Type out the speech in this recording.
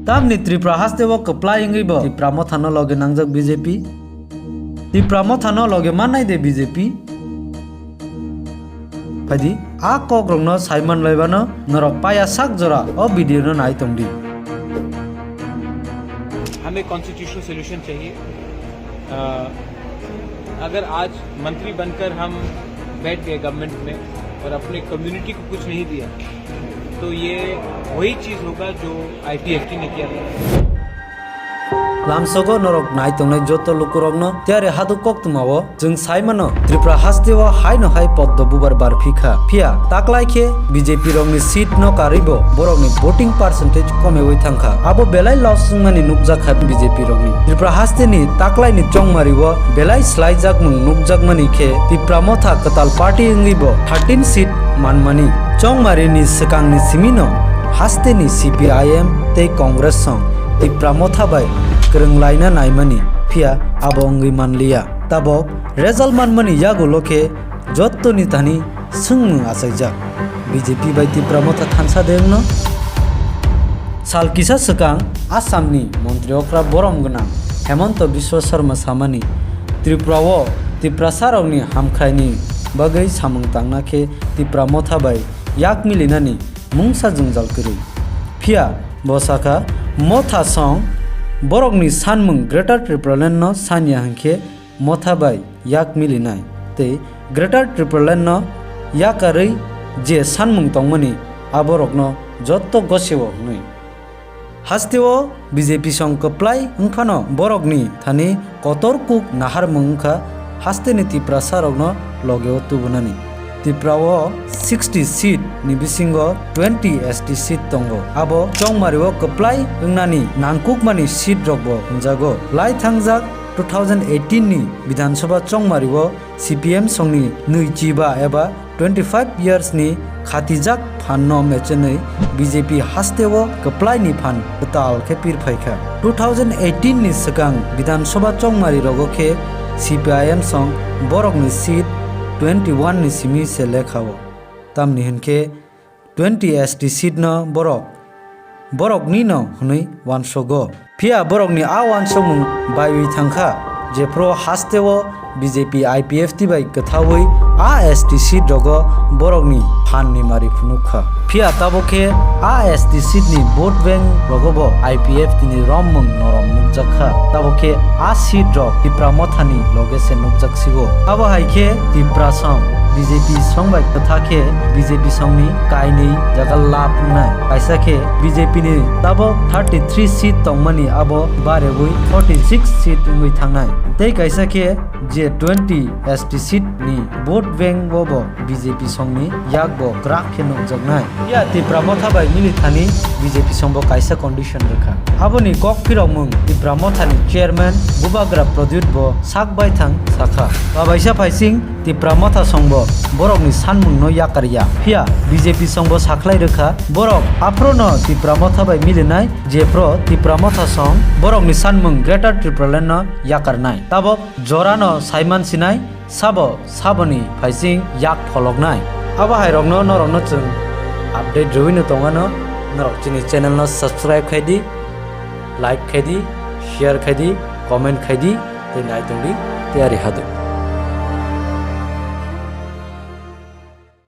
Tamni Tripura hastewo applying ibo Tripura mothano loge nangjak BJP Tripura mothano loge manai de BJP Padi a kogrongno Simon Laibano norok paya sak jora o video no nai tongdi हमें constitutional solution चाहिए। अगर आज मंत्री बनकर हम बैठ गए government में और अपने कम्युनिटी को कुछ नहीं दिया तो ये वही चीज़ होगा जो IPFT ने किया था। Lamsogo norok nai tongnai joto lukurokno tiare hadu koktumawo jeng saimano Tripura hastewo haino hai poddo bubar barphikha phia taklaikhe BJP rokni seat no karibo borokni voting percentage komewoi thangkha abo belai losungmani nukjakha BJP rokni Tripura hasteni taklaini chongmariwo belai slaijakmung nukjakmani khe Tripura motha katal party ngibo 13 seat manmani chongmarini sekangni simino hasteni CPIM tei Congress song Tripura motha bai Kerenglaina naimani phia abo ngi manliya tabok result manmani yago loke jotto ni tani sungmung asaijak BJP bai Tripura motha thansa dengno sal kisa sekang Assamni montri okra borom gana Hemonto Biswa Sharma samani Tripura wo Tripura sarokni hamkhaini bagai samung tangna khe Tripura motha bai yak milinani mungsa jungjal kri phia bosaka motha song Borokni sanmung Greater Tripura Land no sanya hangkhe motha bai yak milinai tei Greater Tripura Land no yakarei je sanmung tongmani aborokno jotto gosewo hnui hastewo BJP song kaplai wngphano borokni thani kotor kuk nahar mungkha hasteni Tripura sarokno logeo tubunani Tripura wo 60 seat ni bisingo 20 ST seat tongo abo chongmario kaplai ungnani nangkukmani seat rokbo hunjago lai thangjak 2018 ni Bidhan Sabha chongmario CPM songni nuichiba eba 25 years ni khatijak phanno mechenei BJP hastewo kaplai ni phan tal khe pirphaikha 2018 ni sekang Bidhan Sabha chongmari rogo khe CPIM song borokni seat 21 ni simi se lekhawo tamni henke 20 ST seat no borok ni no hunui wansogo phia borok ni a wansomung baiwi thangkha je pro hastewo BJP IPFT bai kathawoi a ST seat rogo borok ni phan ni mari phunukha phia tabokhe a ST seat ni vote bank rogobo IPFT ni rommung norom nukjakha tabokhe a seat rok Tripura mothani logese nukjaksigo abo haikhe Tripura song BJP song bai kathakhe BJP song ni kainei jaga lap nai kaisakhe BJP ni tabo 33 seat tongmani abo barebui 46 seat ngui thangnai tei kaisakhe je 20 ST seat ni vote bank bobo BJP song ni yakbo grak khe nukjaknai ya Tripura motha bai mili thani BJP song bo kaisa condition rekha aboni kok piromung Tripura motha ni chairman Bubagra Pradyut bo sak bai thang sakha babaisa phaising Tripura motha song bo borok ni sanmung no yakarya phia BJP song bo saklai rekha borok afro no Tripura motha bai milinai je pro Tripura motha song borok ni sanmung Greater Tripura Land no yakarnai tabok jora no Simon sinai saboni phaising yak pholoknai abo hairokno norokno chung update rowino tongano norok chini channel no subscribe khaidi like khaidi share khaidi comment khaidi te nai tongdi tiari hadu